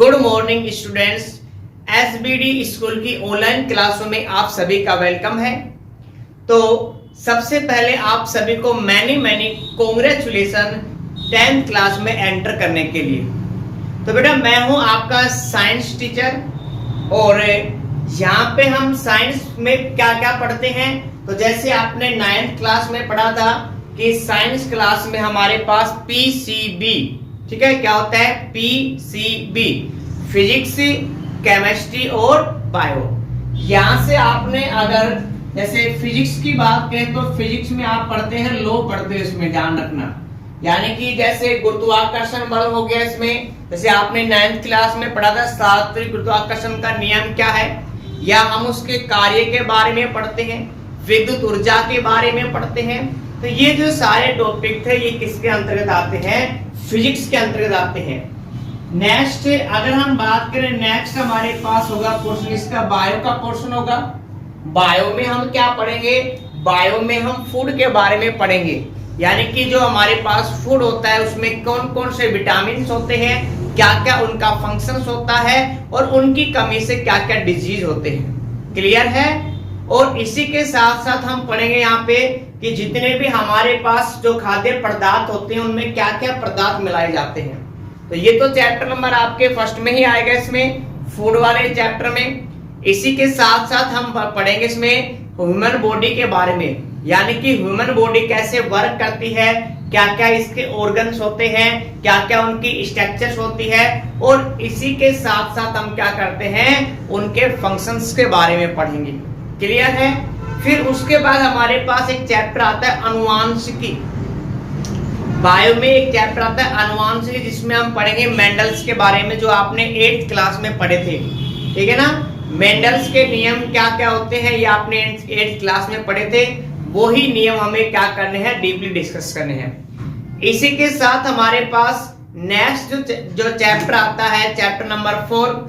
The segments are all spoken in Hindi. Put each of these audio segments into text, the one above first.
Good morning students. SBD school की ऑनलाइन क्लासों में आप सभी का वेलकम है। तो सबसे पहले आप सभी को मैनी कॉन्ग्रेचुलेसन 10th क्लास में एंटर करने के लिए। तो बेटा मैं हूं आपका साइंस टीचर और यहाँ पे हम साइंस में क्या क्या पढ़ते हैं। तो जैसे आपने 9th क्लास में पढ़ा था कि साइंस क्लास में हमारे पास पीसीबी, ठीक है, क्या होता है पीसीबी, फिजिक्स, केमिस्ट्री और बायो। यहां से आपने अगर जैसे फिजिक्स की बात करें तो फिजिक्स में आप पढ़ते हैं लो पढ़ते हैं, इसमें ध्यान रखना। यानी कि जैसे गुरुत्वाकर्षण बल हो गया, इसमें जैसे आपने 9th क्लास में पढ़ा था शास्त्रीय गुरुत्वाकर्षण का नियम क्या है, या हम उसके कार्य के बारे में पढ़ते हैं, विद्युत ऊर्जा के बारे में पढ़ते हैं। तो ये जो सारे टॉपिक थे ये किसके अंतर्गत आते हैं, फिजिक्स के अंतर्गत आते हैं। नेक्स्ट अगर हम बात करें, नेक्स्ट हमारे पास होगा पोर्शन इसका बायो का पोर्शन होगा। बायो में हम क्या पढ़ेंगे, बायो में हम फूड के बारे में पढ़ेंगे। यानी कि जो हमारे पास फूड होता है उसमें कौन कौन से विटामिन होते हैं, क्या क्या उनका फंक्शंस होता है और उनकी कमी से क्या क्या डिजीज होते हैं। क्लियर है। और इसी के साथ साथ हम पढ़ेंगे यहाँ पे कि जितने भी हमारे पास जो खाद्य पदार्थ होते हैं उनमें क्या क्या पदार्थ मिलाए जाते हैं। तो ये तो चैप्टर नंबर आपके फर्स्ट में ही आएगा, इसमें फूड वाले चैप्टर में। इसी के साथ साथ हम पढ़ेंगे इसमें ह्यूमन बॉडी के बारे में, यानी कि ह्यूमन बॉडी कैसे वर्क करती है, क्या क्या इसके ऑर्गन्स होते हैं, क्या क्या उनकी स्ट्रक्चर्स होती है। और इसी के साथ साथ हम क्या करते हैं, उनके फंक्शंस के बारे में पढ़ेंगे। क्लियर है। फिर उसके बाद हमारे पास एक चैप्टर आता है अनुवांशिकी। बायो में एक चैप्टर आता है अनुवांशिकी, जिसमें हम पढ़ेंगे मेंडल्स के बारे में, जो आपने 8th क्लास में पढ़े थे। ठीक है ना। मेंडल्स के नियम क्या क्या होते हैं ये आपने 8th क्लास में पढ़े थे। वही नियम हमें क्या करने हैं, डीपली डिस्कस करने हैं। इसी के साथ हमारे पास नेक्स्ट जो चैप्टर आता है, चैप्टर नंबर 4,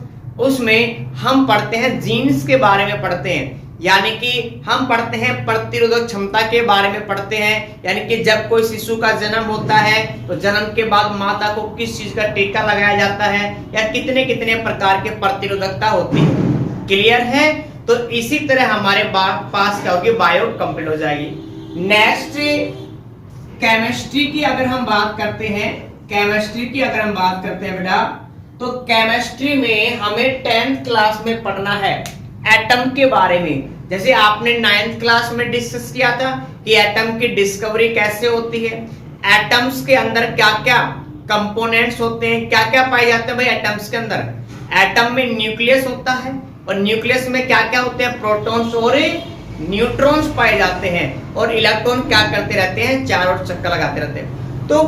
उसमें हम पढ़ते हैं जीन्स के बारे में पढ़ते हैं। यानी कि हम पढ़ते हैं प्रतिरोधक क्षमता के बारे में पढ़ते हैं। यानी कि जब कोई शिशु का जन्म होता है तो जन्म के बाद माता को किस चीज का टीका लगाया जाता है, या कितने कितने प्रकार के प्रतिरोधकता होती है। क्लियर है। तो इसी तरह हमारे पास क्या होगी, बायो कंप्लीट हो जाएगी। नेक्स्ट केमिस्ट्री की अगर हम बात करते हैं, केमिस्ट्री की अगर हम बात करते हैं बेटा, तो केमिस्ट्री में हमें 10th क्लास में पढ़ना है एटम के बारे में। जैसे आपने 9th क्लास में डिस्कस किया था कि एटम की डिस्कवरी कैसे होती है, एटम्स के अंदर क्या क्या कंपोनेंट्स होते हैं, क्या क्या पाए जाते हैं भाई एटम्स के अंदर। एटम में न्यूक्लियस होता है और न्यूक्लियस में क्या क्या होते हैं, प्रोटॉन्स और न्यूट्रॉन्स पाए जाते हैं, और इलेक्ट्रॉन क्या करते रहते हैं, चारों ओर चक्कर लगाते रहते हैं। तो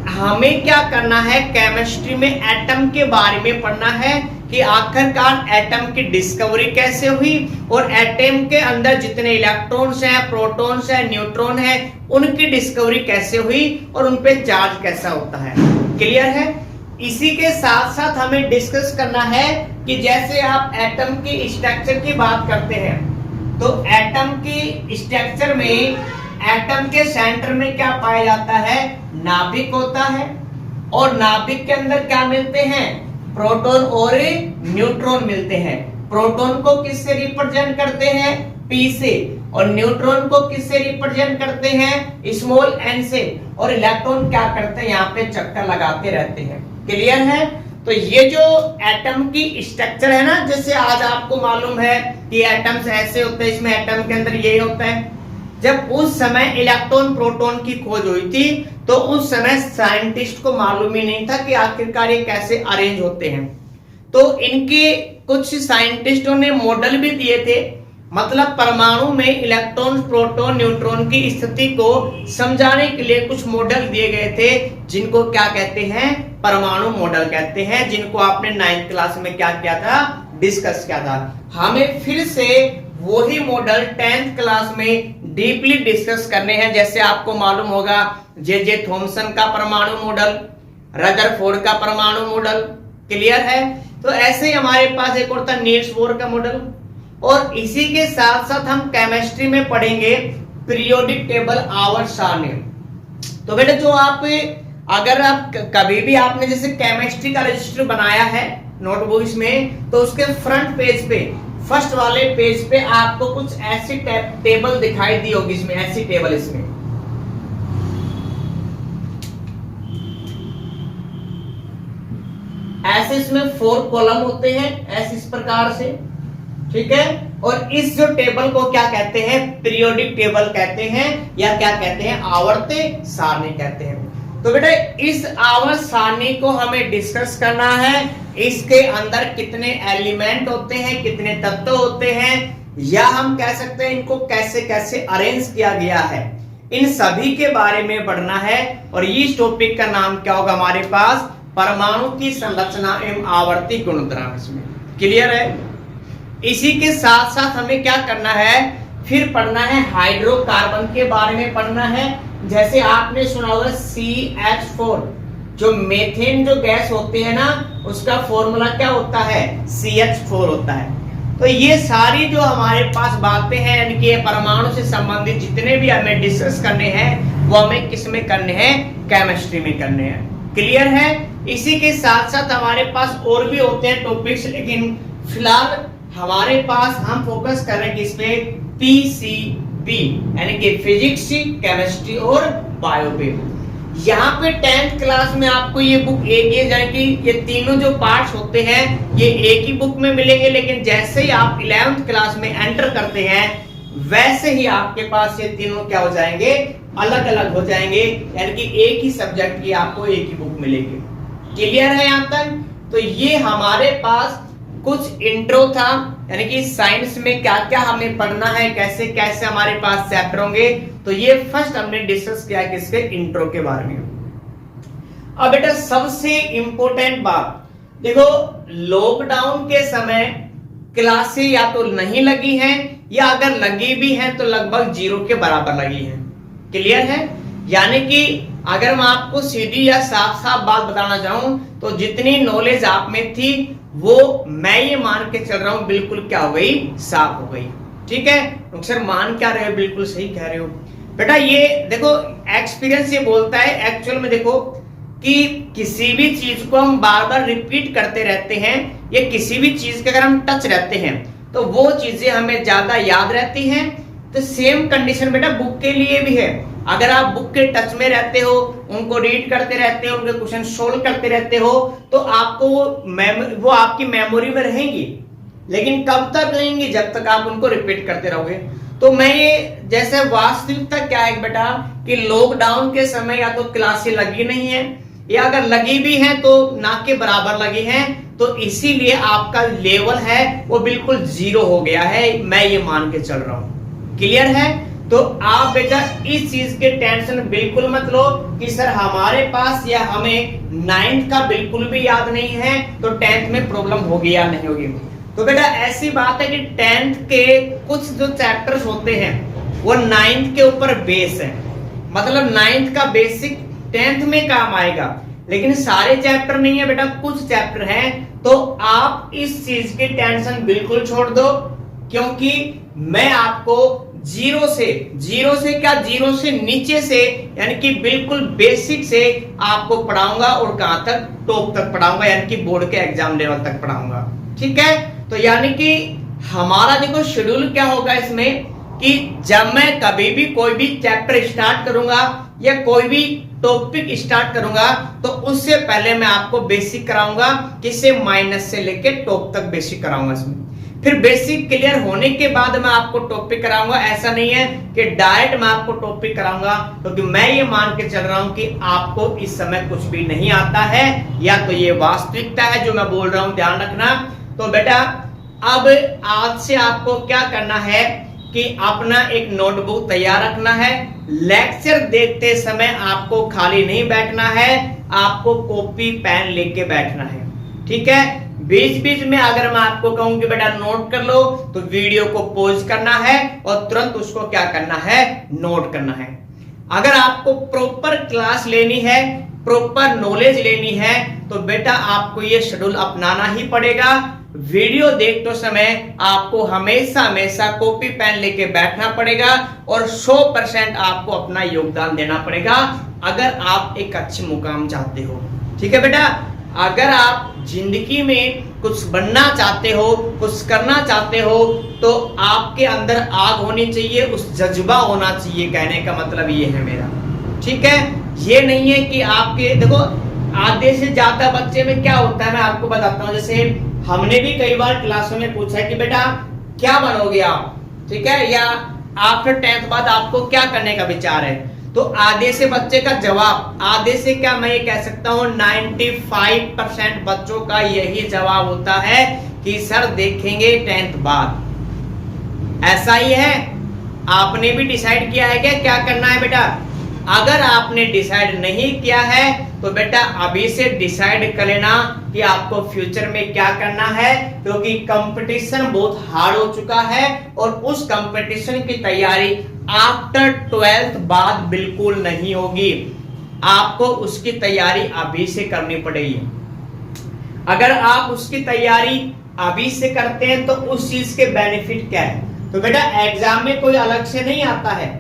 हमें क्या करना है, केमिस्ट्री में एटम के बारे में पढ़ना है कि आखिरकार एटम की डिस्कवरी कैसे हुई, और एटम के अंदर जितने इलेक्ट्रॉन्स हैं, प्रोटॉन्स हैं, न्यूट्रॉन हैं, उनकी डिस्कवरी कैसे हुई और उन पे चार्ज कैसा होता है। क्लियर है। इसी के साथ साथ हमें डिस्कस करना है कि जैसे आप एटम की स्ट्रक्चर की बात करते हैं, तो एटम की स्ट्रक्चर में एटम के सेंटर में क्या पाया जाता है, नाभिक होता है। और नाभिक के अंदर क्या मिलते हैं, प्रोटॉन और न्यूट्रॉन मिलते हैं। प्रोटॉन को किससे रिप्रेजेंट करते हैं, P से, और न्यूट्रॉन को किससे रिप्रेजेंट करते हैं, स्मॉल n से। और इलेक्ट्रॉन क्या करते हैं, यहाँ पे चक्कर लगाते रहते हैं। क्लियर है। तो ये जो एटम की स्ट्रक्चर है ना, जैसे आज आपको मालूम है कि एटम्स ऐसे होते हैं, इसमें एटम के अंदर ये होता है। जब उस समय इलेक्ट्रॉन प्रोटॉन की खोज हुई थी तो उस समय साइंटिस्ट को मालूम ही नहीं था कि आखिरकार ये कैसे अरेंज होते हैं। तो इनके कुछ साइंटिस्टों ने मॉडल भी दिए थे, मतलब परमाणु में इलेक्ट्रॉन, प्रोटॉन, न्यूट्रॉन की स्थिति को समझाने के लिए कुछ मॉडल दिए गए थे, जिनको क्या कहते हैं, परमाणु मॉडल कहते हैं, जिनको आपने 9th क्लास में क्या किया था, डिस्कस किया था। हमें फिर से वही मॉडल 10th क्लास में डीपली डिस्कस करने हैं। जैसे आपको मालूम होगा जे थॉमसन का परमाणु मॉडल, रदरफोर्ड का परमाणु मॉडल। क्लियर है। तो ऐसे ही हमारे पास एक और था नील्स बोर का मॉडल। और इसी के साथ साथ हम केमिस्ट्री में पढ़ेंगे पीरियोडिक टेबल आवर्त सारणी। तो बेटा जो आप अगर आप कभी भी आपने जैसे केमिस्ट्री का रजिस्टर बनाया है नोटबुक इसमें, तो उसके फ्रंट पेज पे, फर्स्ट वाले पेज पे आपको कुछ ऐसी टेबल दिखाई दी होगी, इसमें ऐसी टेबल, इसमें ऐसे इसमें 4 कॉलम होते हैं, ऐसे इस प्रकार से, ठीक है। और इस जो टेबल को क्या कहते हैं, पीरियोडिक टेबल कहते हैं, या क्या कहते हैं, आवर्त सारणी कहते हैं। तो बेटा इस आवर्त सारणी को हमें डिस्कस करना है, इसके अंदर कितने एलिमेंट होते हैं, कितने तत्व होते हैं, या हम कह सकते हैं इनको कैसे कैसे अरेंज किया गया है, इन सभी के बारे में पढ़ना है। और इस टॉपिक का नाम क्या होगा हमारे पास, परमाणु की संरचना एवं आवर्ती गुणोत्तर। इसमें क्लियर है। इसी के साथ साथ हमें क्या करना है, फिर पढ़ना है हाइड्रोकार्बन के बारे में पढ़ना है। जैसे आपने सुना होगा CH4, जो मेथेन जो गैस होती है ना, उसका फॉर्मूला क्या होता है, CH4 होता है। तो ये सारी जो हमारे पास बातें हैं, यानी कि परमाणु से संबंधित जितने भी हमें डिस्कस करने हैं, वो हमें किस में करने हैं, केमिस्ट्री में करने हैं। क्लियर है। इसी के साथ साथ हमारे पास और भी होते हैं टॉपिक्स, लेकिन फिलहाल हमारे पास हम फोकस कर रहे हैं किस पे, PCB, यानी कि फिजिक्स, केमिस्ट्री और बायो पे। यहाँ पे 10th क्लास में आपको ये बुक एक ही, यानी कि ये तीनों जो पार्ट्स होते हैं ये एक ही बुक में मिलेंगे, लेकिन जैसे ही आप 11th क्लास में एंटर करते हैं वैसे ही आपके पास ये तीनों क्या हो जाएंगे, अलग अलग हो जाएंगे, यानी कि एक ही सब्जेक्ट की आपको एक ही बुक मिलेगी। क्लियर है यहाँ तक। तो ये हमारे पास कुछ इंट्रो था, यानी कि साइंस में क्या क्या हमें पढ़ना है, कैसे कैसे हमारे पास चैप्टर होंगे। तो ये फर्स्ट हमने डिस्कस किया किसके, इंट्रो के बारे में। अब बेटा सबसे इंपॉर्टेंट बात देखो, लॉकडाउन के समय क्लासें या तो नहीं लगी हैं, या अगर लगी भी हैं तो लगभग 0 के बराबर लगी हैं। क्लियर है। यानी कि अगर मैं आपको सीधी या साफ साफ बात बताना चाहूं तो जितनी नॉलेज आप में थी वो मैं ये मान के चल रहा हूं बिल्कुल क्या हो गई, साफ हो गई। ठीक है। अक्सर मान क्या रहे हो, बिल्कुल सही कह रहे हो बेटा। ये देखो एक्सपीरियंस ये बोलता है, एक्चुअल में देखो कि किसी भी चीज को हम बार बार रिपीट करते रहते हैं, या किसी भी चीज के अगर हम टच रहते हैं तो वो चीजें हमें ज्यादा याद रहती हैं। तो सेम कंडीशन बेटा बुक के लिए भी है। अगर आप बुक के टच में रहते हो, उनको रीड करते रहते हो, उनके क्वेश्चन सोल्व करते रहते हो, तो आपको वो आपकी मेमोरी में रहेंगी। लेकिन कब तक रहेंगी, जब तक आप उनको रिपीट करते रहोगे। तो मैं ये जैसे वास्तविकता क्या है बेटा कि लॉकडाउन के समय या तो क्लासें लगी नहीं है, या अगर लगी भी हैं तो ना के बराबर लगी हैं, तो इसीलिए आपका लेवल है वो बिल्कुल 0 हो गया है, मैं ये मान के चल रहा हूं। क्लियर है। तो आप बेटा इस चीज के टेंशन बिल्कुल मत लो कि सर हमारे पास या हमें 9th का बिल्कुल भी याद नहीं है तो 10th में प्रॉब्लम होगी या नहीं होगी। तो बेटा ऐसी बात है कि 10th के कुछ जो चैप्टर्स होते हैं वो 9th के ऊपर बेस है, मतलब 9th का बेसिक 10th में काम आएगा, लेकिन सारे चैप्टर नहीं है बेटा, कुछ चैप्टर हैं। तो आप इस चीज की टेंशन बिल्कुल छोड़ दो, क्योंकि मैं आपको जीरो से क्या, जीरो से नीचे से, यानी कि बिल्कुल बेसिक से आपको पढ़ाऊंगा और कहां तक, टॉप तक पढ़ाऊंगा, यानी कि बोर्ड के एग्जाम लेवल तक पढ़ाऊंगा। ठीक है। तो यानी कि हमारा देखो शेड्यूल क्या होगा इसमें कि जब मैं कभी भी कोई भी चैप्टर स्टार्ट करूंगा या कोई भी टॉपिक स्टार्ट करूंगा तो उससे पहले मैं आपको बेसिक कराऊंगा, किससे, माइनस से लेके टॉप तक बेसिक कराऊंगा इसमें। फिर बेसिक क्लियर होने के बाद मैं आपको टॉपिक कराऊंगा। ऐसा नहीं है कि डायरेक्ट मैं आपको टॉपिक कराऊंगा, क्योंकि मैं ये मान के चल रहा हूं कि आपको इस समय कुछ भी नहीं आता है, या तो ये वास्तविकता है जो मैं बोल रहा हूं, ध्यान रखना। तो बेटा अब आज से आपको क्या करना है कि अपना एक नोटबुक तैयार रखना है। लेक्चर देखते समय आपको खाली नहीं बैठना है, आपको कॉपी पेन लेके बैठना है। ठीक है। बीच बीच में अगर मैं आपको कहूं कि बेटा नोट कर लो तो वीडियो को पॉज करना है और तुरंत उसको क्या करना है, नोट करना है। अगर आपको प्रॉपर क्लास लेनी है, प्रॉपर नॉलेज लेनी है, तो बेटा आपको ये शेड्यूल अपनाना ही पड़ेगा। वीडियो देखते समय आपको हमेशा हमेशा कॉपी पेन लेके बैठना पड़ेगा और 100% आपको अपना योगदान देना पड़ेगा अगर आप एक अच्छे मुकाम चाहते हो। ठीक है बेटा। अगर आप जिंदगी में कुछ बनना चाहते हो, कुछ करना चाहते हो, तो आपके अंदर आग होनी चाहिए, उस जज्बा होना चाहिए। कहने का मतलब ये है मेरा, ठीक है। ये नहीं है कि आपके देखो आधे से ज्यादा बच्चे में क्या होता है, मैं आपको बताता हूँ। जैसे हमने भी कई बार क्लासों में पूछा है कि बेटा क्या बनोगे आप, ठीक है, या आफ्टर 10th बाद आपको क्या करने का विचार है। तो आधे से बच्चे का जवाब, आधे से क्या मैं ये कह सकता हूं 95% बच्चों का यही जवाब होता है कि सर देखेंगे 10th बाद। ऐसा ही है, आपने भी डिसाइड किया है क्या करना है बेटा। अगर आपने डिसाइड नहीं किया है तो बेटा अभी से डिसाइड कर लेना कि आपको फ्यूचर में क्या करना है, क्योंकि कंपटीशन बहुत हार्ड हो चुका है और उस कंपटीशन की तैयारी आफ्टर 12th बाद बिल्कुल नहीं होगी। आपको उसकी तैयारी अभी से करनी पड़ेगी। अगर आप उसकी तैयारी अभी से करते हैं तो उस चीज के बेनिफिट क्या है। तो बेटा एग्जाम में कोई अलग से नहीं आता है,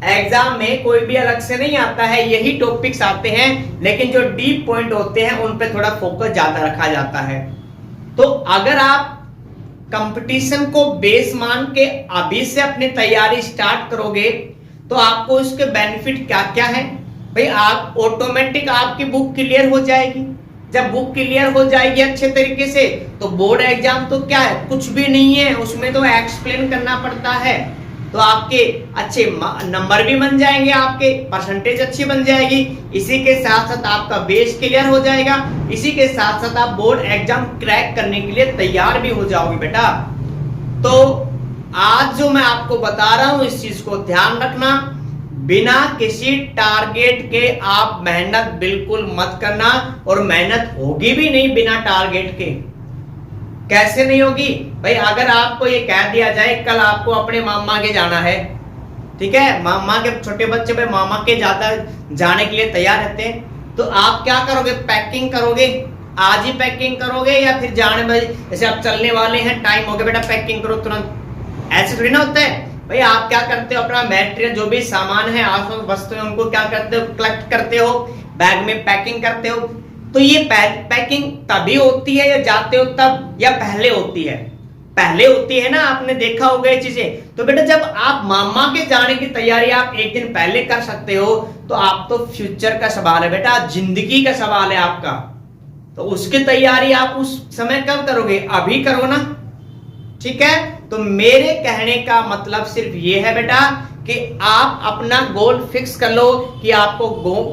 एग्जाम में कोई भी अलग से नहीं आता है, यही टॉपिक्स आते हैं, लेकिन जो डीप पॉइंट होते हैं उन पे थोड़ा फोकस ज्यादा रखा जाता है। तो अगर आप कंपटीशन को बेस मान के अभी से अपनी तैयारी स्टार्ट करोगे तो आपको इसके बेनिफिट क्या क्या है भाई। आप ऑटोमेटिक आपकी बुक क्लियर हो जाएगी। जब बुक क्लियर हो जाएगी अच्छे तरीके से तो बोर्ड एग्जाम तो क्या है, कुछ भी नहीं है, उसमें तो एक्सप्लेन करना पड़ता है। तो आपके अच्छे नंबर भी बन जाएंगे, आपके परसेंटेज अच्छी बन जाएगी। इसी के साथ साथ आपका बेस क्लियर हो जाएगा, इसी के साथ साथ आप बोर्ड एग्जाम क्रैक करने के लिए तैयार भी हो जाओगे बेटा। तो आज जो मैं आपको बता रहा हूं इस चीज को ध्यान रखना, बिना किसी टारगेट के आप मेहनत बिल्कुल मत करना, और मेहनत होगी भी नहीं बिना टारगेट के। कैसे नहीं होगी भाई। अगर आपको ये कह दिया जाए कल आपको अपने मामा के जाना है, ठीक है, मामा के छोटे बच्चे भाई मामा के जाने के लिए तैयार रहते हैं, तो आप क्या करोगे, पैकिंग करोगे, आज ही पैकिंग करोगे या फिर जाने भाई जैसे आप चलने वाले हैं टाइम हो गया बेटा पैकिंग करो तुरंत, ऐसे थोड़ी ना होता है भाई। आप क्या करते हो, अपना मटेरियल जो भी सामान है आसपास वस्तुएं उनको क्या करते हो, कलेक्ट करते हो, बैग में पैकिंग करते हो। तो ये पैकिंग तभी होती है या जाते हो तब, या पहले होती है, पहले होती है ना, आपने देखा होगा ये चीजें। तो बेटा जब आप मामा के जाने की तैयारी आप एक दिन पहले कर सकते हो तो आप तो फ्यूचर का सवाल है बेटा, जिंदगी का सवाल है आपका। तो उसकी तैयारी आप उस समय कब करोगे, अभी करो ना, ठीक है। तो मेरे कहने का मतलब सिर्फ ये है बेटा कि आप अपना गोल फिक्स कर लो कि आपको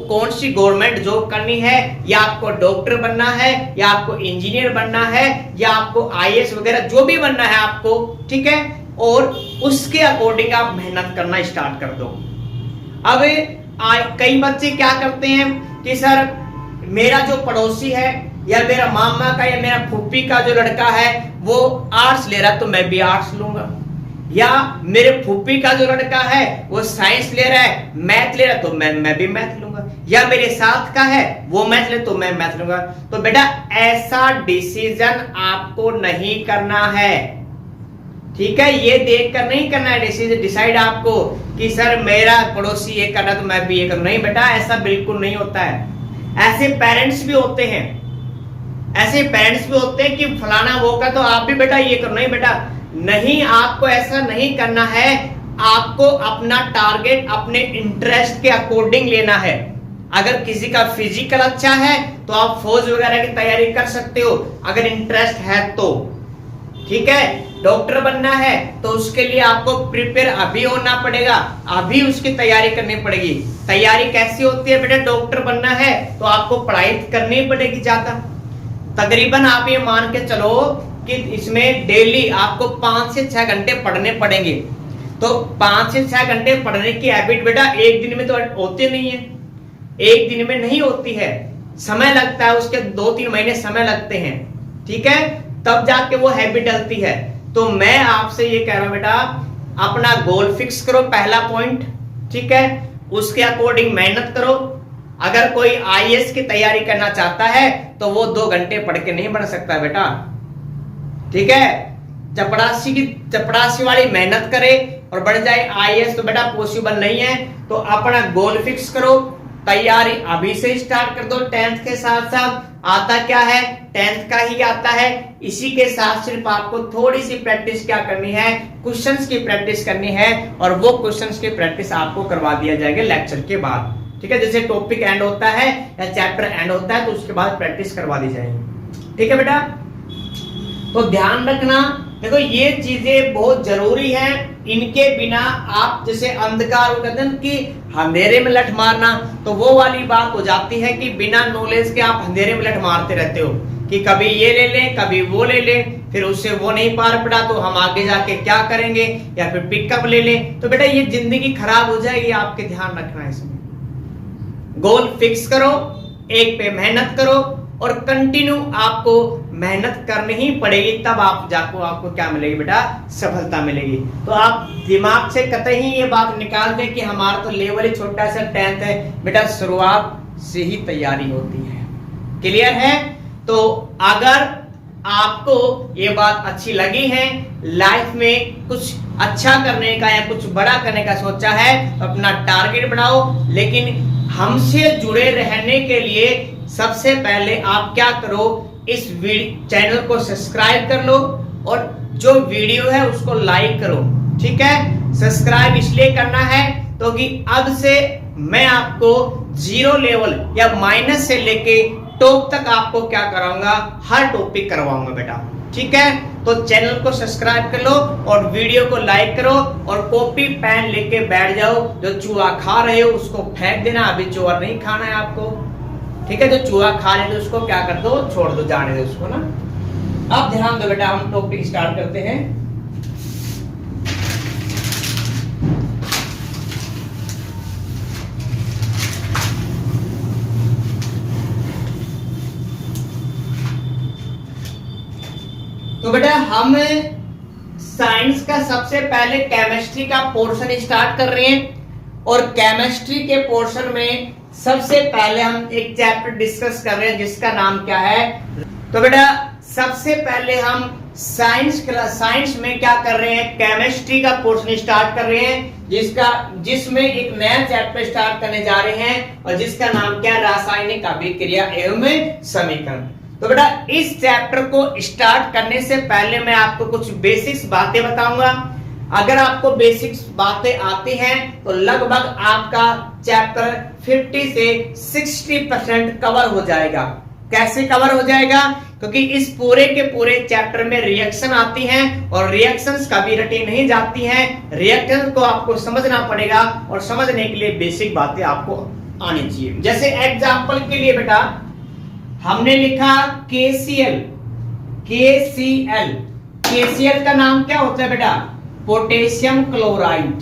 कौन सी गवर्नमेंट जॉब करनी है, या आपको डॉक्टर बनना है, या आपको इंजीनियर बनना है, या आपको आईएएस वगैरह जो भी बनना है आपको, ठीक है। और उसके अकॉर्डिंग आप मेहनत करना स्टार्ट कर दो। अब कई बच्चे क्या करते हैं कि सर मेरा जो पड़ोसी है या मेरा मामा का या मेरा फूफी का जो लड़का है वो आर्ट्स ले रहा है तो मैं भी आर्ट्स लूंगा, या मेरे फूफी का जो लड़का है वो साइंस ले रहा है, मैथ ले रहा है तो मैं भी मैथ लूंगा, या मेरे साथ का है वो मैथ ले तो मैं मैथ लूंगा। तो बेटा ऐसा डिसीजन आपको नहीं करना है, ठीक है। ये देखकर नहीं करना है डिसीजन, डिसाइड आपको कि सर मेरा पड़ोसी ये कर रहा तो मैं भी ये करूं, नहीं बेटा ऐसा बिल्कुल नहीं होता है। ऐसे पेरेंट्स भी होते हैं, ऐसे पेरेंट्स भी होते हैं कि फलाना वो का तो आप भी बेटा ये करो, नहीं बेटा नहीं, आपको ऐसा नहीं करना है। आपको अपना टारगेट अपने इंटरेस्ट के अकॉर्डिंग लेना है। अगर किसी का फिजिकल अच्छा है तो आप फौज वगैरह की तैयारी कर सकते हो अगर इंटरेस्ट है तो, ठीक है। डॉक्टर बनना है तो उसके लिए आपको प्रिपेयर अभी होना पड़ेगा, अभी उसकी तैयारी करनी पड़ेगी। तैयारी कैसी होती है बेटा, डॉक्टर बनना है तो आपको पढ़ाई करनी पड़ेगी ज्यादा। तकरीबन आप ये मान के चलो कि इसमें डेली आपको 5 से 6 घंटे पढ़ने पड़ेंगे। तो 5 से 6 घंटे पढ़ने की हैबिट बेटा एक दिन में तो होती नहीं है, एक दिन में नहीं होती है, समय लगता है, उसके 2-3 महीने समय लगते हैं, ठीक है, तब जाके वो हैबिट डलती है। तो मैं आपसे ये कह रहा हूं बेटा अपना गोल फिक्स करो, पहला पॉइंट, ठीक है, उसके अकॉर्डिंग मेहनत करो। अगर कोई आईएएस की तैयारी करना चाहता है तो वो 2 घंटे पढ़ के नहीं बन सकता बेटा, ठीक है। चपड़ासी वाली मेहनत करे और बढ़ जाए आईएएस तो बेटा पॉसिबल नहीं है। तो अपना गोल फिक्स करो, तैयारी अभी से स्टार्ट कर दो। 10th के साथ साथ आता क्या है, 10th का ही आता है। इसी के साथ सिर्फ आपको थोड़ी सी प्रैक्टिस क्या करनी है, क्वेश्चंस की प्रैक्टिस करनी है, और वो क्वेश्चंस की प्रैक्टिस आपको करवा दिया जाएगा लेक्चर के बाद। ठीक है, जैसे टॉपिक एंड होता है या चैप्टर एंड होता है तो उसके बाद प्रैक्टिस करवा दी जाएगी। ठीक है बेटा, तो ध्यान रखना। देखो ये चीजें बहुत जरूरी है, इनके बिना आप जैसे अंधकार कहते हैं कि अंधेरे में लठ मारना, तो वो वाली बात हो जाती है कि बिना नॉलेज के आप अंधेरे में लठ मारते रहते हो कि कभी ये ले लें कभी वो ले लें, फिर उससे वो नहीं पार पड़ा तो हम आगे जाके क्या करेंगे, या फिर पिकअप ले लें, तो बेटा ये जिंदगी खराब हो जाएगी। आपके ध्यान रखना है इसमें। गोल फिक्स करो, एक पे मेहनत करो, और कंटिन्यू आपको मेहनत करनी ही पड़ेगी, तब आपको क्या मिलेगी बेटा, सफलता मिलेगी। तो आप दिमाग से कतई ही ये बात निकाल दें कि हमारा तो लेवल ही छोटा सा 10th है, बेटा शुरुआत से ही तैयारी होती है। क्लियर है? तो अगर आपको ये बात अच्छी लगी है, लाइफ में कुछ अच्छा करने का या कुछ बड़ा करने का सोचा है, तो अपना टारगेट बनाओ। लेकिन हमसे जुड़े रहने के लिए सबसे पहले आप क्या करो, इस चैनल को सब्सक्राइब कर लो, और जो वीडियो है उसको लाइक करो। ठीक है, सब्सक्राइब इसलिए करना है तो कि अब से मैं आपको जीरो लेवल या माइनस से लेके टॉप तक आपको क्या कराऊंगा, हर टॉपिक करवाऊंगा बेटा। ठीक है, तो चैनल को सब्सक्राइब कर लो और वीडियो को लाइक करो, और कॉपी पेन लेके बैठ जाओ। जो चूहा खा रहे हो उसको फेंक देना, अभी चूहा नहीं खाना है आपको। ठीक है, जो चूहा खा ले तो उसको क्या कर दो, छोड़ दो, जाने दो उसको ना। अब ध्यान दो बेटा, हम टॉपिक स्टार्ट करते हैं। तो बेटा हम साइंस का सबसे पहले केमिस्ट्री का पोर्शन स्टार्ट कर रहे हैं, और केमिस्ट्री के पोर्शन में सबसे पहले हम एक चैप्टर डिस्कस कर रहे हैं जिसका नाम क्या है। तो बेटा सबसे पहले हम साइंस में क्या कर रहे हैं, केमिस्ट्री का पोर्शन स्टार्ट कर रहे हैं, जिसमें एक नया चैप्टर स्टार्ट करने जा रहे हैं, और जिसका नाम क्या है, रासायनिक अभिक्रिया एवं समीकरण। तो बेटा इस चैप्टर को स्टार्ट करने से पहले मैं आपको कुछ बेसिक्स बातें बताऊंगा। अगर आपको बेसिक्स बातें आती हैं तो लगभग आपका चैप्टर 50 से 60% कवर हो जाएगा। कैसे कवर हो जाएगा? क्योंकि इस पूरे के पूरे चैप्टर में रिएक्शन आती हैं, और रिएक्शंस कभी रटी नहीं जाती हैं। रिएक्शन को आपको समझना पड़ेगा, और समझने के लिए बेसिक बातें आपको आनी चाहिए। जैसे एग्जांपल के लिए बेटा हमने लिखा KCl। KCl का नाम क्या होता है बेटा, पोटेशियम क्लोराइड।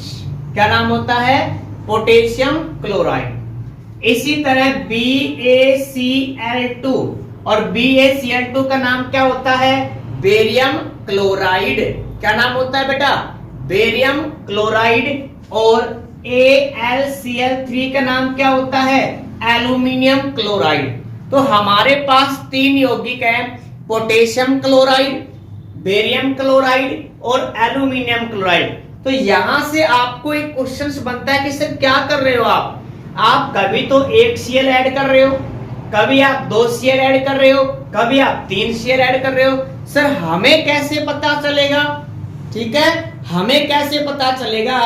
क्या नाम होता है, पोटेशियम क्लोराइड। इसी तरह BaCl2, और BaCl2 का नाम क्या होता है, बेरियम क्लोराइड। क्या नाम होता है बेटा, बेरियम क्लोराइड। और AlCl3 का नाम क्या होता है, एल्यूमिनियम क्लोराइड। तो हमारे पास 3 यौगिक हैं, पोटेशियम क्लोराइड, बेरियम क्लोराइड और एल्यूमिनियम क्लोराइड। तो यहां से आपको एक क्वेश्चन बनता है कि सर क्या कर रहे हो आप कभी तो 1 Cl ऐड कर रहे हो, कभी आप 2 Cl ऐड कर रहे हो, कभी आप 3 Cl ऐड कर रहे हो। सर हमें कैसे पता चलेगा, ठीक है, हमें कैसे पता चलेगा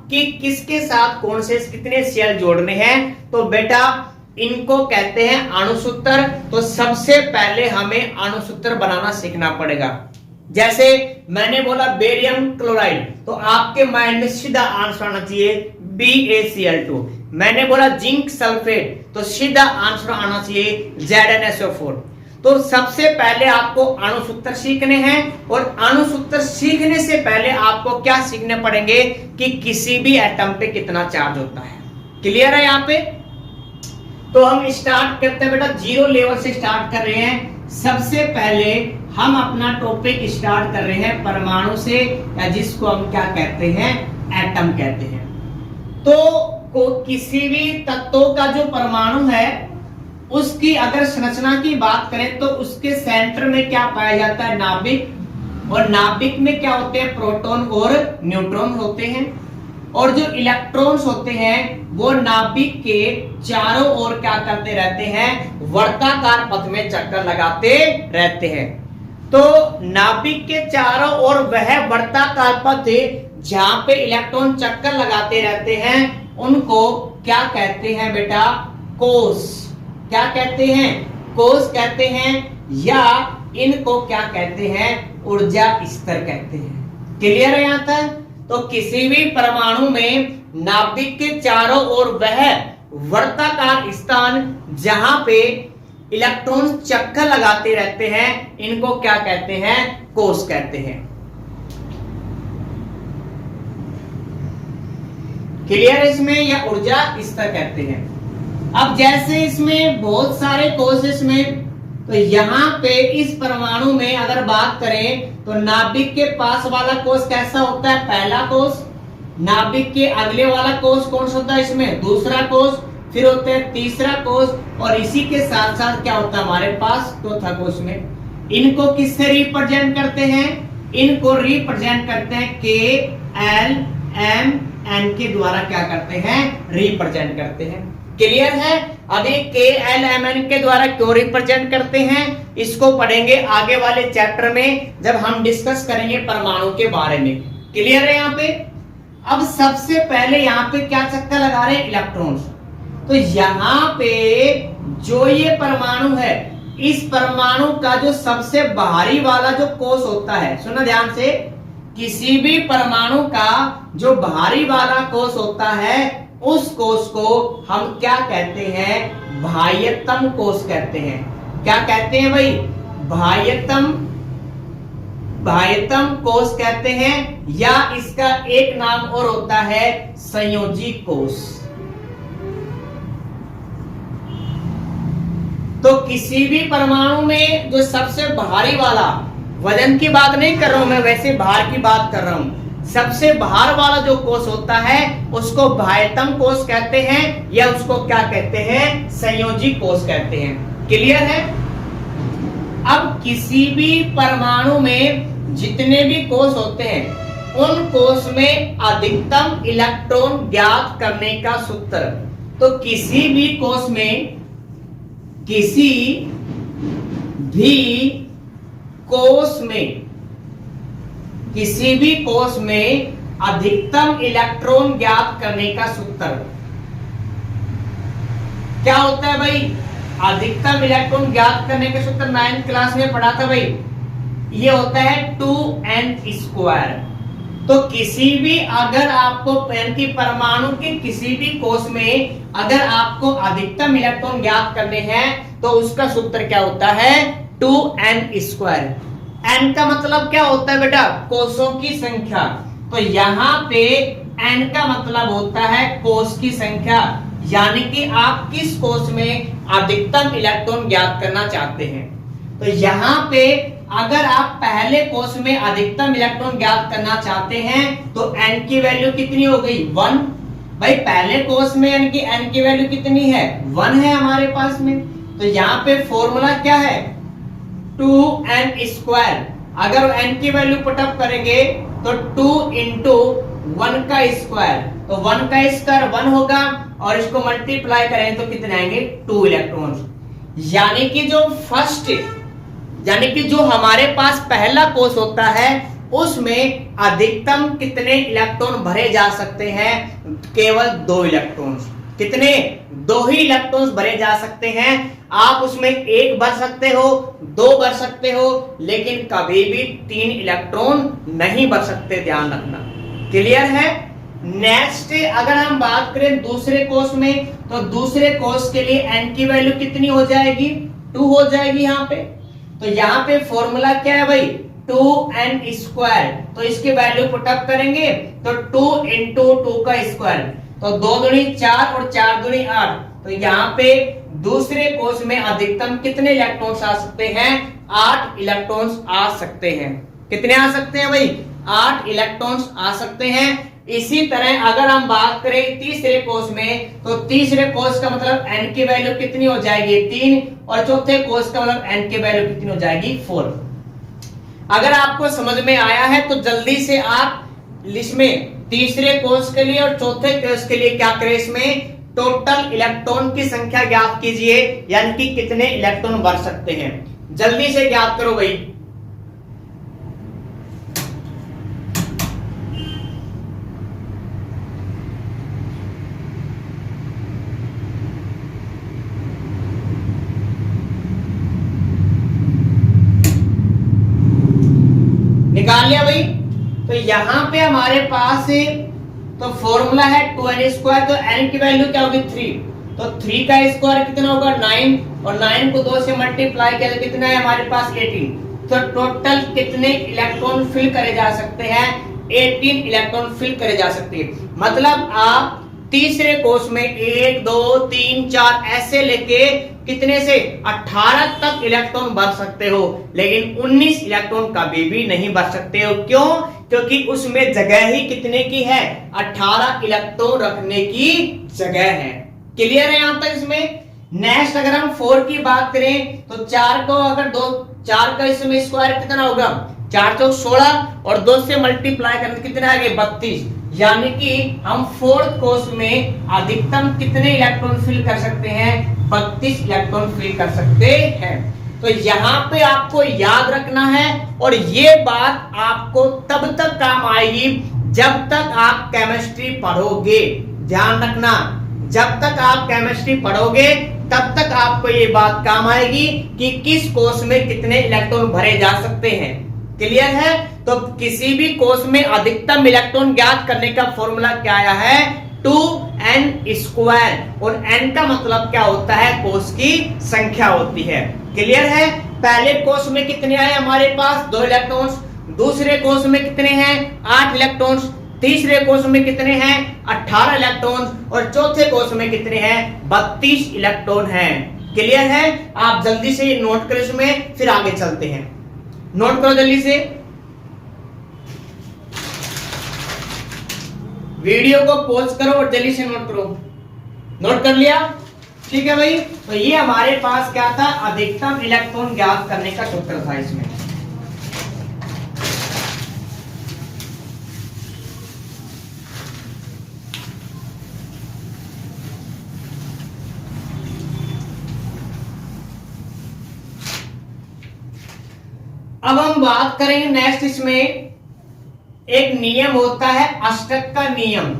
कि किसके साथ कौन से कितने Cl जोड़ने हैं? तो बेटा इनको कहते हैं अणुसूत्र। तो सबसे पहले हमें अणुसूत्र बनाना सीखना पड़ेगा। जैसे मैंने बोला बेरियम क्लोराइड, तो आपके माइंड में सीधा आंसर आना चाहिए BaCl2। मैंने बोला जिंक सल्फेट, तो सीधा आंसर आना चाहिए ZnSO4। तो सबसे पहले आपको अणुसूत्र सीखने हैं, और अणुसूत्र सीखने से पहले आपको क्या सीखने पड़ेंगे कि किसी भी एटम पे कितना चार्ज होता है। क्लियर है यहाँ पे? तो हम स्टार्ट करते हैं बेटा, जीरो लेवल से स्टार्ट कर रहे हैं। सबसे पहले हम अपना टॉपिक स्टार्ट कर रहे हैं परमाणु से, या जिसको हम क्या कहते हैं, एटम कहते हैं। तो किसी भी तत्वों का जो परमाणु है उसकी अगर संरचना की बात करें तो उसके सेंटर में क्या पाया जाता है, नाभिक। और नाभिक में क्या होते हैं, प्रोटॉन और न्यूट्रॉन होते हैं। और जो इलेक्ट्रॉन्स होते हैं वो नाभिक के चारों ओर क्या करते रहते हैं, वर्ताकार पथ में चक्कर लगाते रहते हैं। तो नाभिक के चारों ओर वह वर्ताकार पथ जहां पे इलेक्ट्रॉन चक्कर लगाते रहते हैं उनको क्या कहते हैं बेटा, कोष। क्या कहते हैं, कोष कहते हैं, या इनको क्या कहते हैं, ऊर्जा स्तर कहते हैं। क्लियर है यहां तक? तो किसी भी परमाणु में नाभिक के चारों ओर वह वर्ताकार स्थान जहां पे इलेक्ट्रॉन चक्कर लगाते रहते हैं इनको क्या कहते हैं, कोष कहते हैं। क्लियर है इसमें, या ऊर्जा स्तर कहते हैं। अब जैसे इसमें बहुत सारे कोष इसमें, तो यहां पे इस परमाणु में अगर बात करें तो नाभिक के पास वाला कोष कैसा होता है, पहला कोष। नाभिक के अगले वाला कोष कौन सा होता है इसमें, दूसरा कोष। फिर होता है तीसरा कोष, और इसी के साथ साथ क्या होता है हमारे पास चौथा कोष में। इनको किससे रिप्रेजेंट करते हैं, इनको रिप्रेजेंट करते हैं के एल एम एन के द्वारा क्या करते हैं, रिप्रेजेंट करते हैं। क्लियर है? अभी के एल एम एन के द्वारा क्यों रिप्रेजेंट करते हैं इसको पढ़ेंगे आगे वाले चैप्टर में जब हम डिस्कस करेंगे परमाणु के बारे में। क्लियर है यहाँ पे? अब सबसे पहले यहाँ पे क्या चक्कर लगा रहे हैं, इलेक्ट्रॉन्स। तो यहाँ पे जो ये परमाणु है, इस परमाणु का जो सबसे बाहरी वाला जो कोष होता है, सुनो ध्यान से, किसी भी परमाणु का जो बाहरी वाला कोष होता है उस कोष को हम क्या कहते हैं, बाह्यतम कोष कहते हैं। क्या कहते हैं भाई, बाह्यतम कोष कहते हैं, या इसका एक नाम और होता है संयोजी कोष। तो किसी भी परमाणु में जो सबसे बाहरी वाला, वजन की बात नहीं कर रहा हूं मैं, वैसे भार की बात कर रहा हूं, सबसे बाहर वाला जो कोष होता है उसको बाह्यतम कोष कहते हैं, या उसको क्या कहते हैं, संयोजी कोष कहते हैं। क्लियर है? अब किसी भी परमाणु में जितने भी कोष होते हैं उन कोष में अधिकतम इलेक्ट्रॉन ज्ञात करने का सूत्र। तो किसी भी कोष में, किसी भी कोष में अधिकतम इलेक्ट्रॉन ज्ञात करने का सूत्र क्या होता है भाई, अधिकतम इलेक्ट्रॉन ज्ञात करने का सूत्र 9th क्लास में पढ़ा था भाई, ये होता है 2n²। तो किसी भी, अगर आपको की परमाणु के किसी भी कोष में अगर आपको अधिकतम इलेक्ट्रॉन ज्ञात करने हैं तो उसका सूत्र क्या होता है, 2n²। n का मतलब क्या होता है बेटा, कोषों की संख्या। तो यहाँ पे n का मतलब होता है कोष की संख्या, यानी कि आप किस कोष में अधिकतम इलेक्ट्रॉन ज्ञात करना चाहते हैं। तो यहाँ पे अगर आप पहले कोष में अधिकतम इलेक्ट्रॉन ज्ञात करना चाहते हैं तो n की वैल्यू कितनी हो गई, 1। भाई पहले कोष में n की वैल्यू कितनी है, 1 है हमारे पास में। तो यहाँ पे फॉर्मूला क्या है, 2n²। अगर n की वैल्यू पुटअप करेंगे तो 2 इंटू 1 का स्क्वायर, तो 1 का स्क्वायर 1 होगा, और इसको मल्टीप्लाई करें तो कितने आएंगे, 2 इलेक्ट्रॉन्स। यानी कि जो हमारे पास पहला कोष होता है उसमें अधिकतम कितने इलेक्ट्रॉन भरे जा सकते हैं, केवल 2 इलेक्ट्रॉन्स। कितने, 2 ही इलेक्ट्रॉन्स भरे जा सकते हैं। आप उसमें 1 भर सकते हो, 2 भर सकते हो, लेकिन कभी भी 3 इलेक्ट्रॉन नहीं भर सकते, ध्यान रखना। क्लियर है? नेक्स्ट अगर हम बात करें दूसरे कोष में, तो दूसरे कोष के लिए n की वैल्यू कितनी हो जाएगी, 2 हो जाएगी यहाँ पे। तो यहाँ पे फॉर्मूला क्या है भाई, 2n²। तो इसकी वैल्यू पुटअप करेंगे तो 2 इंटू 2 का स्क्वायर, तो 2 दूनी 4 और 4 दूनी 8। तो यहाँ पे दूसरे कोष में अधिकतम कितने इलेक्ट्रॉन्स आ सकते हैं, 8 इलेक्ट्रॉन्स आ सकते हैं। कितने आ सकते हैं भाई, 8 इलेक्ट्रॉन्स आ सकते हैं। इसी तरह अगर हम बात करें तीसरे कोष में, तो तीसरे कोष का मतलब n की वैल्यू कितनी हो जाएगी, 3, और चौथे कोष का मतलब n की वैल्यू कितनी हो जाएगी, 4। अगर आपको समझ में आया है तो जल्दी से आप इसमें तीसरे कोष के लिए और चौथे कोष के लिए क्या करें, इसमें टोटल इलेक्ट्रॉन की संख्या ज्ञात कीजिए, यानी कि कितने इलेक्ट्रॉन भर सकते हैं। जल्दी से ज्ञात करो भाई। निकाल लिया भाई। तो यहां पे हमारे पास तो फॉर्मूला है 2n², तो n की वैल्यू क्या होगी 3, तो 3 का स्क्वायर कितना होगा 9, और 9 को 2 से मल्टीप्लाई किया तो कितना है हमारे पास 18। तो टोटल कितने इलेक्ट्रॉन फिल करे जा सकते हैं, 18 इलेक्ट्रॉन फिल करे जा सकते हैं। मतलब आप तीसरे कोष में 1 2 3 4 ऐसे लेके कितने से 18 तक इलेक्ट्रॉन भर सकते हो, लेकिन 19 इलेक्ट्रॉन कभी भी नहीं भर सकते हो। क्यों? क्योंकि उसमें जगह ही कितने की है, 18 इलेक्ट्रॉन रखने की जगह है। क्लियर है यहां तक इसमें। नेक्स्ट अगर हम 4 की बात करें तो 4 को अगर 4 का इसमें स्क्वायर कितना होगा, 4 चौक 16 और 2 से मल्टीप्लाई करने कितना आ गया 32, यानी कि हम फोर्थ कोष में अधिकतम कितने इलेक्ट्रॉन फिल कर सकते हैं, 32 इलेक्ट्रॉन फिल कर सकते हैं। तो यहां पे आपको याद रखना है, और ये बात आपको तब तक काम आएगी जब तक आप केमिस्ट्री पढ़ोगे। ध्यान रखना, जब तक आप केमिस्ट्री पढ़ोगे तब तक आपको ये बात काम आएगी कि किस कोष में कितने इलेक्ट्रॉन भरे जा सकते हैं। क्लियर है? तो किसी भी कोष में अधिकतम इलेक्ट्रॉन ज्ञात करने का फॉर्मूला क्या आया है, 2n², और n का मतलब क्या होता है, कोष की संख्या होती है। क्लियर है? पहले कोष में कितने आए हमारे पास 2 इलेक्ट्रॉन्स, दूसरे कोष में कितने हैं 8 इलेक्ट्रॉन्स, तीसरे कोष में कितने हैं 18 इलेक्ट्रॉन्स, और चौथे कोष में कितने हैं 32 इलेक्ट्रॉन हैं। क्लियर है? आप जल्दी से ये नोट करो इसमें, फिर आगे चलते हैं। नोट करो जल्दी से, वीडियो को पॉज करो और जल्दी से नोट करो। नोट कर लिया? ठीक है भाई। तो ये हमारे पास क्या था, अधिकतम इलेक्ट्रॉन ज्ञात करने का सूत्र था इसमें। अब हम बात करेंगे नेक्स्ट, इसमें एक नियम होता है अष्टक का नियम,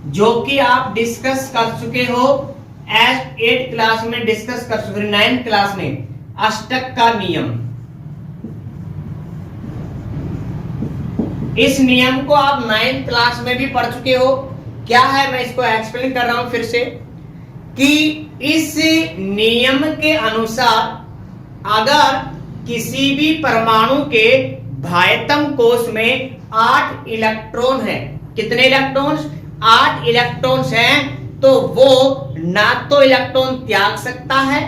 जो कि आप डिस्कस कर चुके हो, 8th क्लास में डिस्कस कर चुके, 9th क्लास में अष्टक का नियम। इस नियम को आप 9th क्लास में भी पढ़ चुके हो। क्या है, मैं इसको एक्सप्लेन कर रहा हूं फिर से, कि इस नियम के अनुसार अगर किसी भी परमाणु के बाह्यतम कोष में 8 इलेक्ट्रॉन है, कितने इलेक्ट्रॉन्स, 8 इलेक्ट्रॉन्स हैं, तो वो ना तो इलेक्ट्रॉन त्याग सकता है,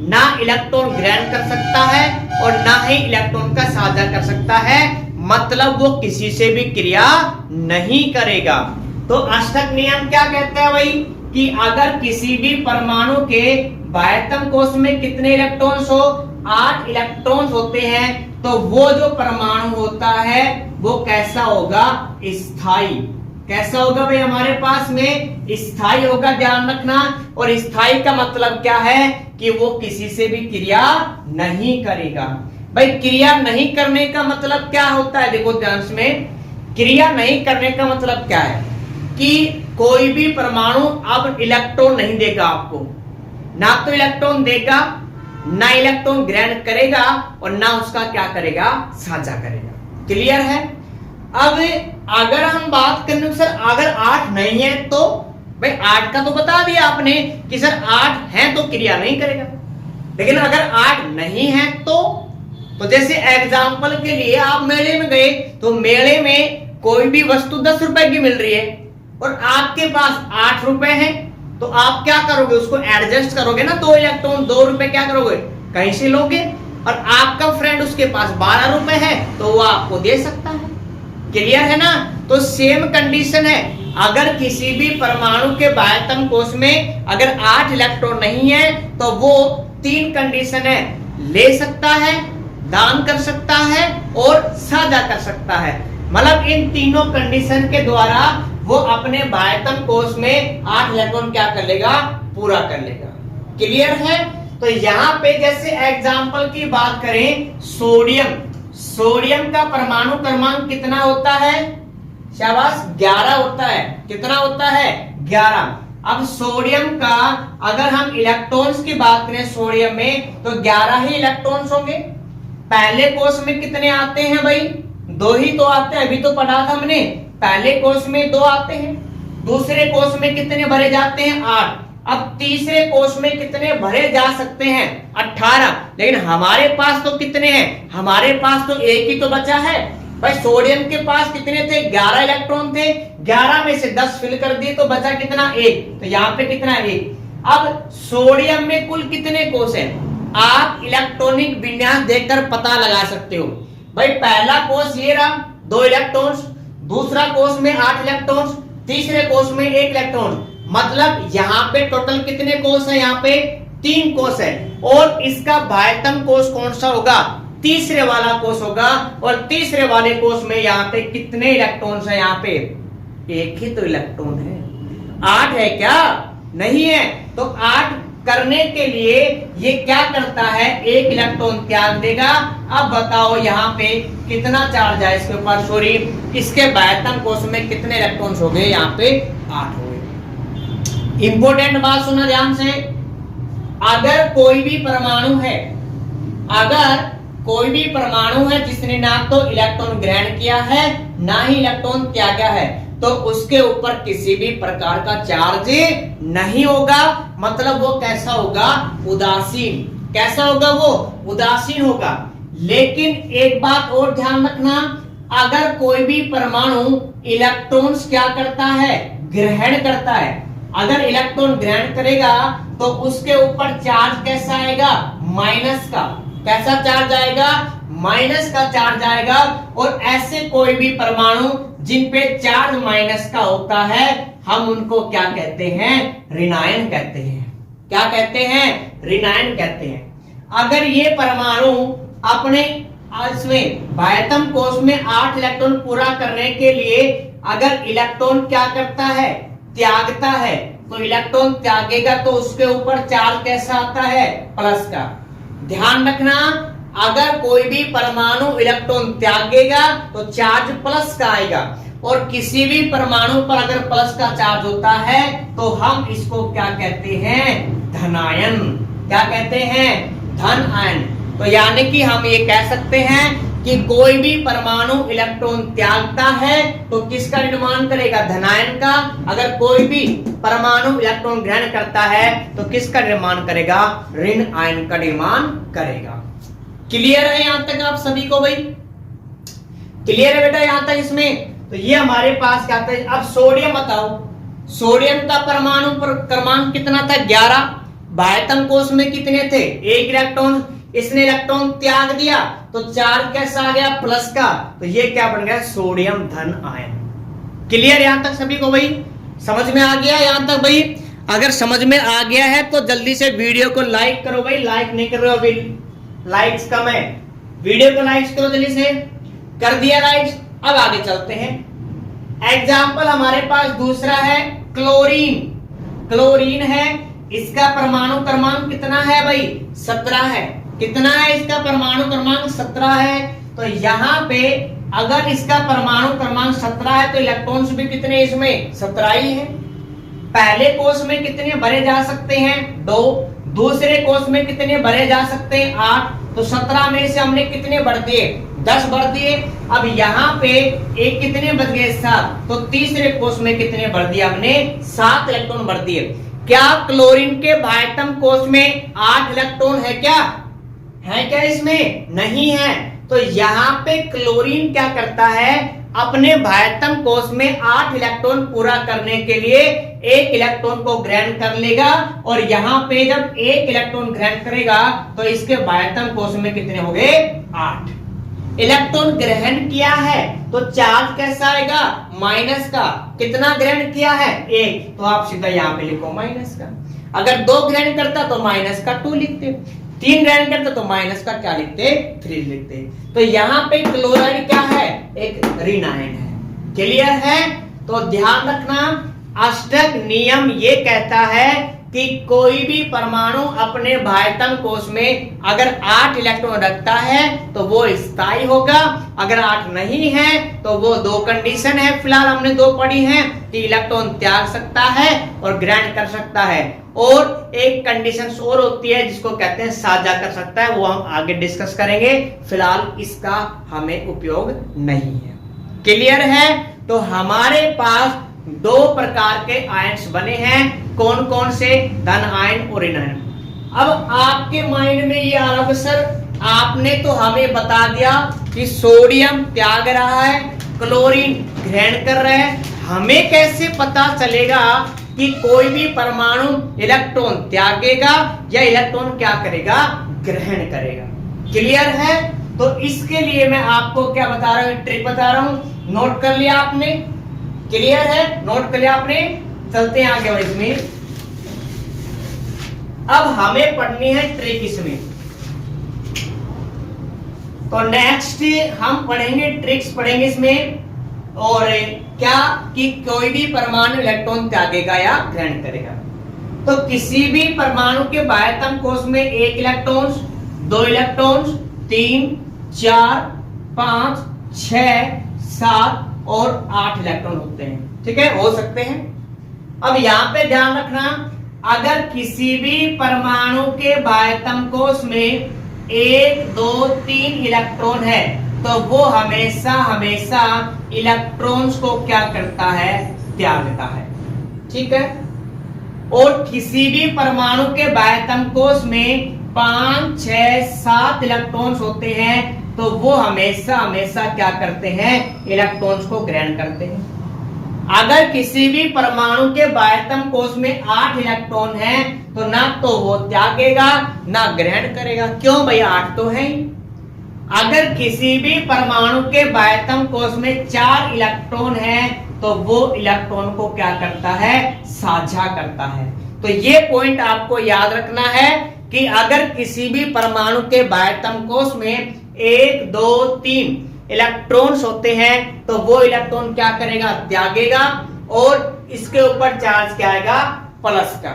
ना इलेक्ट्रॉन ग्रहण कर सकता है, और ना ही इलेक्ट्रॉन का साझा कर सकता है। मतलब वो किसी से भी क्रिया नहीं करेगा। तो अष्टक नियम क्या कहता है भाई, कि अगर किसी भी परमाणु के बाह्यतम कोष में कितने इलेक्ट्रॉन्स हो, 8 इलेक्ट्रॉन्स होते हैं, तो वो जो परमाणु होता है वो कैसा होगा, स्थायी। कैसा होगा भाई, हमारे पास में स्थायी होगा, ध्यान रखना। और स्थायी का मतलब क्या है, कि वो किसी से भी क्रिया नहीं करेगा। भाई क्रिया नहीं करने का मतलब क्या होता है, देखो ध्यान से, क्रिया नहीं करने का मतलब क्या है, कि कोई भी परमाणु अब इलेक्ट्रॉन नहीं देगा आपको, ना तो इलेक्ट्रॉन देगा, ना इलेक्ट्रॉन ग्रहण करेगा, और ना उसका क्या करेगा, साझा करेगा। क्लियर है? अब अगर हम बात करें सर अगर 8 नहीं है तो, भाई 8 का तो बता दिया आपने कि सर 8 है तो क्रिया नहीं करेगा, लेकिन अगर 8 नहीं है तो जैसे एग्जांपल के लिए आप मेले में गए, तो मेले में कोई भी वस्तु 10 रुपए की मिल रही है और आपके पास 8 रुपए है, तो आप क्या करोगे, उसको एडजस्ट करोगे ना, 2 इलेक्ट्रॉन 2 रुपए क्या करोगे, कहीं से लोगे। और आपका फ्रेंड उसके पास 12 रुपए है, तो वो आपको दे सकता है। क्लियर है ना? तो सेम कंडीशन है, अगर किसी भी परमाणु के बाह्यतम कोष में अगर 8 इलेक्ट्रॉन नहीं है, तो वो 3 कंडीशन है, ले सकता है, दान कर सकता है और साझा कर सकता है। मतलब इन तीनों कंडीशन के द्वारा वो अपने बाह्यतम कोश में 8 इलेक्ट्रॉन क्या कर लेगा, पूरा कर लेगा। क्लियर है? तो यहां पे जैसे एग्जांपल की बात करें, सोडियम का परमाणु क्रमांक कितना होता है? शाबाश, 11 होता है। कितना होता है? 11। अब सोडियम का अगर हम इलेक्ट्रॉन्स की बात करें सोडियम में, तो 11 ही इलेक्ट्रॉन्स होंगे। पहले कोश में कितने आते हैं भाई? 2 ही तो आते हैं, अभी तो पढ़ा था हमने। पहले कोश में 2 आते हैं, दूसरे कोश में कितने भरे जाते हैं? 8। अब तीसरे कोश में कितने भरे जा सकते हैं? 18। लेकिन हमारे पास तो कितने हैं? हमारे पास तो एक ही तो बचा है भाई। सोडियम के पास कितने थे? 11 इलेक्ट्रॉन थे। 11 में से 10 फिल कर दिए तो बचा कितना? 1। तो यहाँ पे कितना? 1। अब सोडियम में कुल कितने कोश हैं? आप इलेक्ट्रॉनिक विन्यास देखकर पता लगा सकते हो भाई। पहला कोश ये रहा, 2 इलेक्ट्रॉन्स। दूसरा कोश में 8 इलेक्ट्रॉन्स। तीसरे कोश में 1 इलेक्ट्रॉन। मतलब यहाँ पे टोटल कितने कोश है? यहाँ पे 3 कोश है। और इसका बाह्यतम कोश कौन सा होगा? तीसरे वाला कोश होगा। और तीसरे वाले कोश में यहाँ पे कितने इलेक्ट्रॉन्स है? यहाँ पे 1 ही तो इलेक्ट्रॉन है। 8 है क्या? नहीं है। तो 8 करने के लिए ये क्या करता है? 1 इलेक्ट्रॉन त्याग देगा। अब बताओ यहाँ पे कितना चार्ज है इसके ऊपर? सॉरी, इसके बाह्यतम कोश में कितने इलेक्ट्रॉन्स हो गए? यहाँ पे 8 हो गए। इंपॉर्टेंट बात सुना ध्यान से। अगर कोई भी परमाणु है जिसने ना तो इलेक्ट्रॉन ग्रहण किया है ना ही इलेक्ट्रॉन त्यागा है, तो उसके ऊपर किसी भी प्रकार का चार्ज नहीं होगा। मतलब वो कैसा होगा? उदासीन। कैसा होगा वो? उदासीन होगा। लेकिन एक बात और ध्यान रखना, अगर कोई भी परमाणु इलेक्ट्रॉन्स क्या करता है? ग्रहण करता है। अगर इलेक्ट्रॉन ग्रहण करेगा तो उसके ऊपर चार्ज कैसा आएगा? माइनस का। कैसा चार्ज आएगा? माइनस का चार्ज आएगा। और ऐसे कोई भी परमाणु जिन पे चार्ज माइनस का होता है, हम उनको क्या कहते हैं? ऋणायन कहते हैं। क्या कहते हैं? ऋणायन कहते हैं। अगर ये परमाणु अपने इसमें बाह्यतम कोश में 8 इलेक्ट्रॉन पूरा करने के लिए अगर इलेक्ट्रॉन क्या करता है? त्यागता है। तो इलेक्ट्रॉन त्यागेगा तो उसके ऊपर चार्ज कैसा आता है? प्लस का। ध्यान रखना, अगर कोई भी परमाणु इलेक्ट्रॉन त्यागेगा तो चार्ज प्लस का आएगा। और किसी भी परमाणु पर अगर प्लस का चार्ज होता है तो हम इसको क्या कहते हैं? धनायन। क्या कहते हैं? धन आयन। तो यानी कि हम ये कह सकते हैं कि कोई भी परमाणु इलेक्ट्रॉन त्यागता है तो किसका निर्माण करेगा? धनायन का। अगर कोई भी परमाणु इलेक्ट्रॉन ग्रहण करता है तो किसका निर्माण करेगा? ऋण आयन का निर्माण करेगा। क्लियर है यहां तक आप सभी को भाई? क्लियर है बेटा यहां तक इसमें? तो ये हमारे पास क्या था? अब सोडियम बताओ। सोडियम का परमाणु क्रमांक कितना था? 11। बाह्यतम कोश में कितने थे? 1 इलेक्ट्रॉन। इसने इलेक्ट्रॉन त्याग दिया तो चार्ज कैसा आ गया? प्लस का। तो ये क्या बन गया? सोडियम धन आयन। क्लियर यहां तक सभी को भाई? समझ में आ गया यहां तक भाई? अगर समझ में आ गया है तो जल्दी से वीडियो को लाइक करो भाई। लाइक नहीं कर रहे हो अभी, लाइक्स कम है। वीडियो को लाइक्स करो जल्दी से। कर दिया लाइक्स? अब आगे चलते हैं। एग्जाम्पल हमारे पास दूसरा है क्लोरीन। क्लोरीन है, इसका परमाणु क्रमांक कितना है भाई? 17 है। कितना है इसका परमाणु क्रमांक? 17 है। तो यहाँ पे अगर इसका परमाणु क्रमांक 17 है तो इलेक्ट्रॉन्स भी कितने इसमें? 17 ही है। पहले कोश में कितने भरे जा सकते हैं? 2। दूसरे कोश में कितने भरे जा सकते हैं? 8। तो 17 में से हमने कितने भर दिए? 10 भर दिए। अब यहाँ पे एक कितने बच गए? 7। तो तीसरे कोश में कितने भर दिए हमने? 7 इलेक्ट्रॉन भर दिए। क्या क्लोरीन के बाह्यतम कोश में 8 इलेक्ट्रॉन है क्या? है क्या इसमें? नहीं है। तो यहाँ पे क्लोरीन क्या करता है? अपने बाह्यतम कोश में 8 इलेक्ट्रॉन पूरा करने के लिए 1 इलेक्ट्रॉन को ग्रहण कर लेगा। और यहाँ पे जब 1 इलेक्ट्रॉन ग्रहण करेगा तो इसके बाह्यतम कोश में कितने हो गए? 8 इलेक्ट्रॉन ग्रहण किया है तो चार्ज कैसा आएगा? माइनस का। कितना ग्रहण किया है? 1। तो आप सीधा यहाँ पे लिखो माइनस का। अगर 2 ग्रहण करता तो माइनस का 2 लिखते। 3 ग्रहण करते तो माइनस का क्या लिखते, 3 लिखते। तो यहां पे क्लोराइड क्या है, एक ऋण आयन है। क्लियर है? तो ध्यान रखना, अष्टक नियम ये कहता है कि कोई भी परमाणु अपने बाह्यतम कोश में अगर 8 इलेक्ट्रॉन रखता है तो वो स्थायी होगा, अगर 8 नहीं है तो वो दो कंडीशन है, फिलहाल हमने दो पढ़ी हैं कि इलेक्ट्रॉन त्याग सकता है और ग्रहण कर सकता है, और एक कंडीशन और होती है जिसको कहते हैं साझा कर सकता है, वो हम आगे डिस्कस करेंगे, फिलहाल इसका हमें उपयोग नहीं है। क्लियर है? तो हमारे पास दो प्रकार के आयन्स बने हैं, कौन कौन से, धन आयन और ऋण आयन। अब आपके माइंड में ये आ रहा, सर आपने तो हमें बता दिया कि सोडियम त्याग रहा है, क्लोरीन ग्रहण कर रहा है, हमें कैसे पता चलेगा कि कोई भी परमाणु इलेक्ट्रॉन त्यागेगा या इलेक्ट्रॉन क्या करेगा, ग्रहण करेगा। क्लियर है? तो इसके लिए मैं आपको क्या बता रहा हूं, ट्रिक बता रहा हूं, नोट कर लिया आपने? क्लियर है? नोट कर लिया आपने? चलते हैं आगे और इसमें अब हमें पढ़नी है ट्रिक इसमें। तो नेक्स्ट हम पढ़ेंगे ट्रिक्स पढ़ेंगे इसमें, और क्या कि कोई भी परमाणु इलेक्ट्रॉन त्यागेगा या ग्रहण करेगा। तो किसी भी परमाणु के बाह्यतम कोश में 1 इलेक्ट्रॉन, 2 इलेक्ट्रॉन, 3, 4, 5, 6, 7 और 8 इलेक्ट्रॉन होते हैं। ठीक है, हो सकते हैं। अब यहां पे ध्यान रखना, अगर किसी भी परमाणु के बाह्यतम कोश में 1, 2, 3 इलेक्ट्रॉन है तो वो हमेशा हमेशा इलेक्ट्रॉन्स को क्या करता है, त्यागता है। ठीक है? और किसी भी परमाणु के बाह्यतम कोश में 5, 6, 7 इलेक्ट्रॉन्स होते हैं तो वो हमेशा हमेशा क्या करते हैं, इलेक्ट्रॉन्स को ग्रहण करते हैं। अगर किसी भी परमाणु के बाह्यतम कोश में 8 इलेक्ट्रॉन है तो ना तो वो त्यागेगा ना ग्रहण करेगा। क्यों भैया, 8 तो है। अगर किसी भी परमाणु के बाह्यतम कोश में 4 इलेक्ट्रॉन है तो वो इलेक्ट्रॉन को क्या करता है, साझा करता है। तो ये पॉइंट आपको याद रखना है कि अगर किसी भी परमाणु के बाह्यतम कोश में 1, 2, 3 इलेक्ट्रॉन्स होते हैं तो वो इलेक्ट्रॉन क्या करेगा, त्यागेगा, और इसके ऊपर चार्ज क्या आएगा, प्लस का।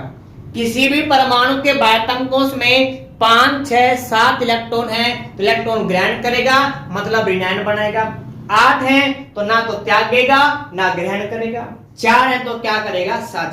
किसी भी परमाणु के बाह्यतम कोश में 5, 6, 7 इलेक्ट्रॉन है तो इलेक्ट्रॉन ग्रहण करेगा, मतलब ऋणायन बनाएगा। 8 है तो ना तो त्यागेगा ना ग्रहण करेगा, 4 है तो क्या करेगा, साझा।